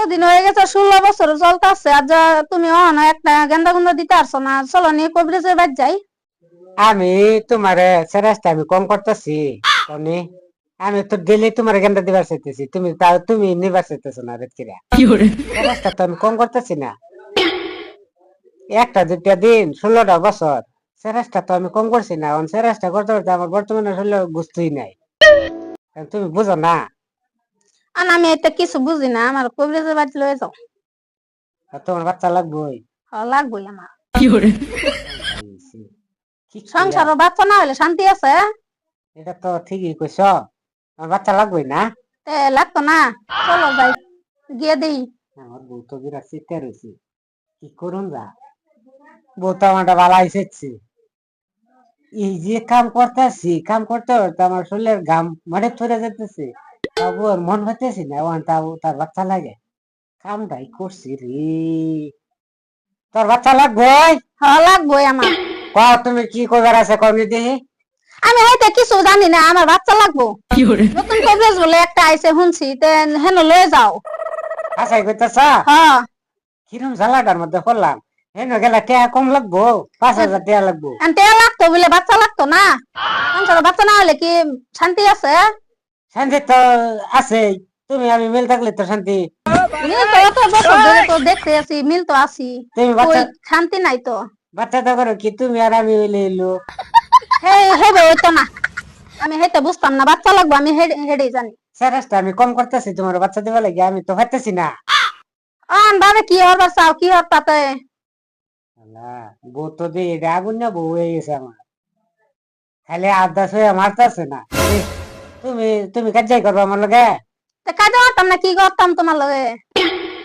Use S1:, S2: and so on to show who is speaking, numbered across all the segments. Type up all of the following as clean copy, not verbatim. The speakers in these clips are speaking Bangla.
S1: কতদিন হয়ে গেছে, 16 বছর চলতেছে। আর তুমি অন একটা গেন্দা গুন্দা দিতে পারছো না। চলো নিয়ে কবিরাজের বাড়ি যাই।
S2: আমি তোমার সেরাসটা আমি কম করতেছি। আমি তো ডেলি তোমার গেন্দা দিবার চাইতেছি, তুমি নিবার চাইতেছো না রেতকিরা। সেরাসটা তো আমি কম করতেছি না, একটা দুটা দিন 16টা বছর। সেরাসটা তো আমি কম করছি না, সেরাসটা করতে করতে আমার বর্তমানে শরীরে বুঝতেই নাই। তুমি বুঝো না?
S1: আর আমি এটা কিছু বুঝি না, আমার কবিরাজের বাড়ি লয়ে যাও।
S2: তোমার বাচ্চা লাগবেই।
S1: লাগবোই আমার।
S2: কি কইরা,
S1: সংসার বাচ্চা না হলে শান্তি আছে?
S2: এটা তো ঠিকই কইছ, আমার বাচ্চা লাগবেই না।
S1: লাগতো না। চলো যাই, গিয়ে দেই।
S2: আমার বউ তো বিরাট চিন্তা রয়েছে, কি করুন যা। বউ তো আমারটা ভালো আইসেছি, এই যে কাম করতেছি, কাম করতে করতে আমার শরীরের ঘাম মাঠে ধরে যেতেছে, তাও ওর মন হইতেছি না ওখান তাও তার বাচ্চা লাগে। কামটাই করছি রে। তোর বাচ্চা লাগবে?
S1: লাগবোই আমার।
S2: তুমি কি করবার আছে কর্মী দেখি।
S1: আমি হয়তো কিছু জানি না, আমার বাচ্চা লাগবো। নতুন কবিরাজ বলে একটা আইসে শুনছি, হেন লয়ে যাও।
S2: আশাই করতেছ?
S1: হ্যাঁ।
S2: কিরম জ্বালাটার মধ্যে করলাম, হেন গেলে টাকা কম লাগবো, 5,000 টাকা লাগবো।
S1: লাগতো বলে বাচ্চা লাগতো না? সংসারে বাচ্চা না হলে কি শান্তি আছে?
S2: শান্তি তো আছে, তুমি আমি মিল থাকলে তো শান্তি।
S1: মিল তো অত বছর ধরে তো দেখতে আছি, মিল তো আছি।
S2: তুমি
S1: কই
S2: বাচ্চা,
S1: শান্তি নাই তো।
S2: বাচ্চা তো করো কি তুমি আর আমি হইলে এলো।
S1: হেবে হইতো না। আমি হেতে বুঝতাম না বাচ্চা লাগবো, আমি হেডেই জানি।
S2: স্যারেসটা আমি কম করতেছি তোমার বাচ্চা দেওয়া লাগে, আমি তো পারতেছি না।
S1: ভাবে কি হবার চাও, কি হর তাতে?
S2: বউ তো দিয়ে এটা আগুন না বউ হয়ে গেছে আমার, খালি আদাস হয়ে মারতেছে না। তুমি তুমি কাজ করবো আমার লগে?
S1: কাজে করতাম না, কি করতাম তোমার লগে?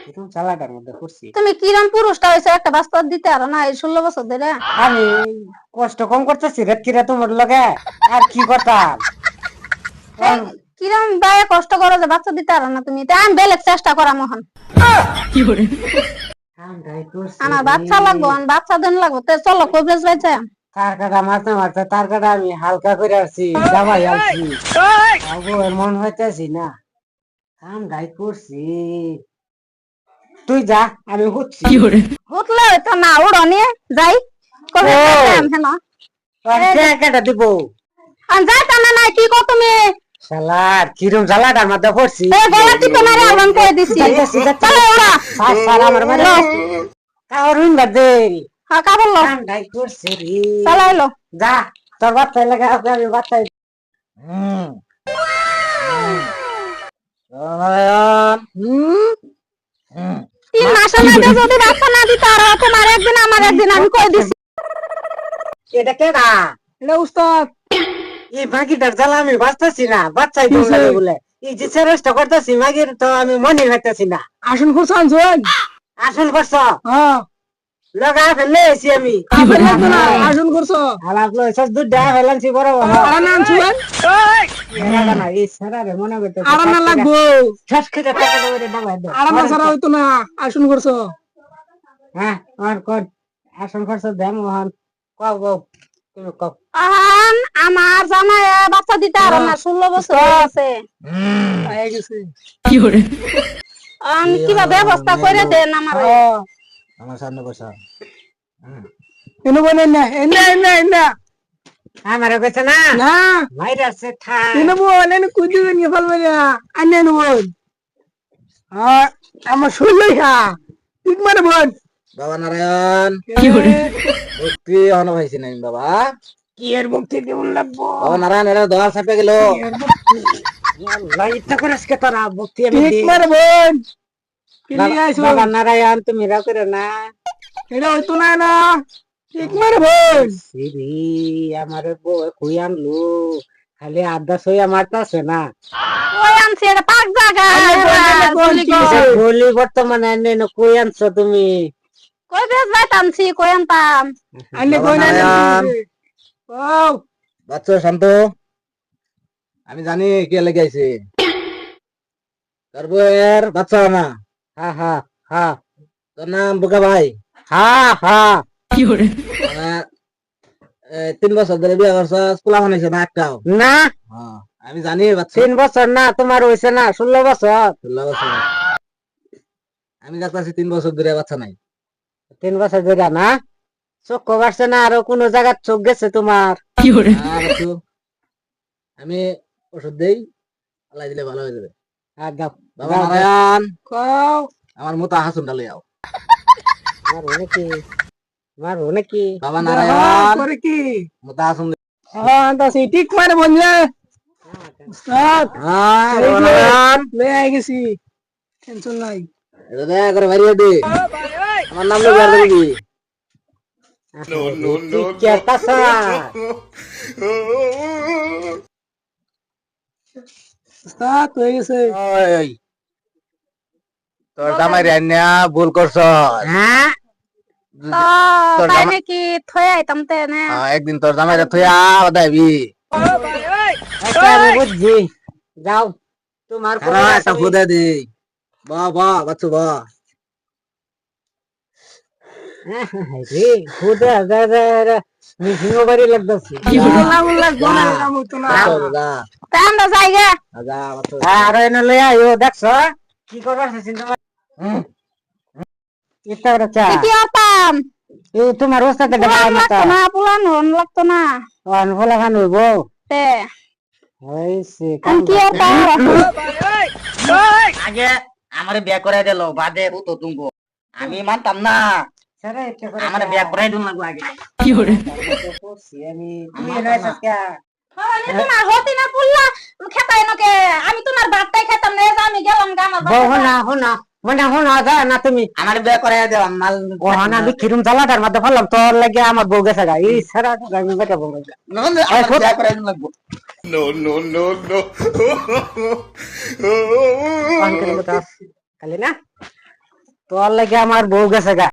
S2: কিরকম চালাটার মধ্যে করছি।
S1: তুমি কিরম পুরুষটা হয়েছে, একটা বাস্তব দিতে আরো না এই 16 বছর ধরে।
S2: আমি কষ্ট কম করতেছি রেতকিরা তোমার লগে, আর কি করতাম।
S1: কিরম বায়ে কষ্ট করো যে বাচ্চা দিতে আরো না তুমি? আমি বেলেগ চেষ্টা করা মহান। আমার বাচ্চা লাগবো, আমার বাচ্চা দিন লাগবো। চলো কবিরাজ বাড়ি যাই।
S2: তার কাটা মারতে মারতে তার কাটা আমি হালকা করে আসছি, জামাই আসছি, মন হইতেছি না। কামটাই করছি, তুই যা আমি হচ্ছি।
S1: হুতলে হইতো না, উড়ো নিয়ে যাই।
S2: কেটে দিব
S1: যাইতাম না, কি কো তুমি?
S2: শালার কিরম জ্বালাটার মধ্যে পড়ছি।
S1: গলা টিপে মারে আহ্বান করে দিছি। চলো উড়া।
S2: আমার মানে কারুন বাদে
S1: কাবল লো।
S2: কামটাই করছি রে।
S1: চালাইলো।
S2: যা তোর বাচ্চা লাগে, আমি বাচ্চাই।
S1: হুম। 3 মাসের মধ্যে যদি বাচ্চা না দিতে আর তোমার একদিন আমার একদিন, আমি কই দিছি।
S2: এটা কেডা?
S1: এটা উস্তাদ।
S2: এই মাগিটার জ্বালা আমি বাঁচতেছি না, বাচ্চাই তো লাগে বলে। এই যে চেষ্টা করতেছি মাগির তো আমি মনে হইতেছি না।
S1: আসন করছো আনছুন?
S2: আসল করছ?
S1: হ্যাঁ।
S2: লগা ফেলে এসি আমি।
S1: আসন করছো?
S2: আলাপ লই সব দুধ দেয়া ফেলানছি বড় বড়।
S1: আর না আনছুন?
S2: না এই সারারে মনে করতে
S1: আর না লাগবো।
S2: শেষ খেতে টাকা দেবে দাও দাও।
S1: আর না ছাড়া হইতো না। আসন করছো?
S2: হ্যাঁ আর কোন আসল করছ দেম ওহান কও কও তুমি কও। আমার
S1: জামাই বাচ্চা দিতে আর না, 16 বছর হয়ে গেছে।
S2: হয়ে গেছে।
S1: কি করে? কিবা ব্যবস্থা করে দেন আমার।
S2: আমার সামনে বসা।
S1: এনে বলেন না, এনে এনে এনে।
S2: আমার কাছে না
S1: না
S2: মাইরা আছে থা।
S1: এনে বলেন কুদিবেন কি ফেলবে না। আনে এনে বল। আমার শুনলই খা। ঠিক মানে বল।
S3: বাবা নারায়ণ
S1: কি করে?
S3: মুক্তি হন হয়েছে নাই বাবা।
S2: কি এর মুক্তি কেমন লাগবো?
S3: বাবা নারায়ণ এটা দোয়ার চাপে গেল।
S2: লাইটটা করে আজকে তোরা মুক্তি আমি
S1: ঠিক
S2: দিই।
S1: মানে বল।
S2: বাবা নারায়ণ তুমি রাও করে না।
S1: এটা হইতো না না। ঠিক মানে বল।
S2: সিরি আমার বউ কই আনলো, খালি আদা সইয়া মারতাছে না।
S1: ওই আনছি এটা পাক জায়গা।
S2: বলি বর্তমানে এনে কই আনছো তুমি?
S1: কই বেশ বাইত আনছি, কই আনতাম। আনে
S3: বাবা
S1: কই না।
S3: নারায়ণ
S1: ও
S3: বাচ্চা শান্ত, আমি জানি কে লেগে আইছে। তোর বউয়ের বাচ্চা না?
S2: হ্যাঁ হ্যাঁ হ্যাঁ
S3: তোর নাম বুকা ভাই?
S2: হ্যাঁ হ্যাঁ।
S1: কি করে?
S3: 3 বছর ধরে বিয়ে করছস, পোলা বানাইছে না একটাও?
S2: না
S3: আমি জানি বাচ্চা
S2: 3 বছর না, তোমার হইছে না 16 বছর।
S3: 16 বছর। আমি দেখতেছি 3 বছর ধরে বাচ্চা নাই।
S2: 3 বছর ধরে না চোখ বাড়ছে না আরো কোন জায়গার চোখ গেছে তোমার?
S3: আর একটু আমি ওষুধ দেই, আল্লাহ দিলে ভালো হয়ে যাবে।
S2: আর দাও
S3: বাবা
S2: দাও, দাও।
S3: নারায়ণ,
S1: কও
S3: আমার মতো হাসুন ডালে যাও।
S2: মারবো নাকি মারবো নাকি?
S3: বাবা নারায়ণ,
S4: করে কি
S3: মতো হাসুন।
S4: হ্যাঁ দাসি ঠিক মানে বললে উস্তাদ
S3: হ্যাঁ
S4: এই
S3: বাবা
S4: যে,
S3: নারায়ণ,
S4: লয়ে আই গেছি টেনশন নাই
S3: এটা দয়া করে বাড়িয়ে দে। আমার নাম লিখে আর দেবো কি?
S2: কি একটা
S4: উস্তাদ হয়ে গেছে
S3: ওই, তোর জামাই রে আইনা ভুল করছ।
S2: হ্যাঁ
S1: তো
S3: তোর
S1: তাই
S3: জামা-
S1: নাকি থই আইতাম তে না
S3: একদিন তোর জামাই রে থইয়া দাবি।
S2: আচ্ছা, আমি বুঝছি যাও তোমার কোনো
S3: একটা
S2: রাস্তা নেই।
S3: ফুদে দে। বাহ বাহ বাচ্চু বাহ।
S2: রে খুদে মিশিং বাড়ি লাগতেছে
S4: বললাম বললাম গোনা এরকম হতো না
S3: যা
S1: তাই আমরা যাই গে
S3: যা বাচ্চু।
S2: আর এনে লই আইও দেখছো কি করবার চিন্তা ইচ্ছা করছে
S1: কি আতাম
S2: এই তোমার ওস্তাদে
S1: পুলান
S2: ডাকা
S1: লাগতো না পুলান লাগতো না
S2: অন ফলা খান হইব
S1: তে
S2: হইছে
S1: আমি কি আতাম
S5: আগে আমারে বিয়া করে দিল বাদে তো তুমবো আমি মানতাম না আমারে বিয়া করে দিন লাগবো আগে
S1: তোমার হতি না পুল্লা খেতাই নকে আমি তোমার ভাতটাই খেতাম না এই যে আমি গেলাম গা আমার
S2: বউ না হনা মনে হনা যা না তুমি
S5: আমারে বিয়া করে দেও মাল
S2: ওহানা আমি কিরম জ্বালাটার মধ্যে ফেললাম তোর লাগে আমার বউ গেছে গা এই সারা আমি বেটা বউ গেছে
S5: আমারে বিয়া করে দিন লাগবো
S2: কালি না তোর লাগে আমার বউ গেছে গা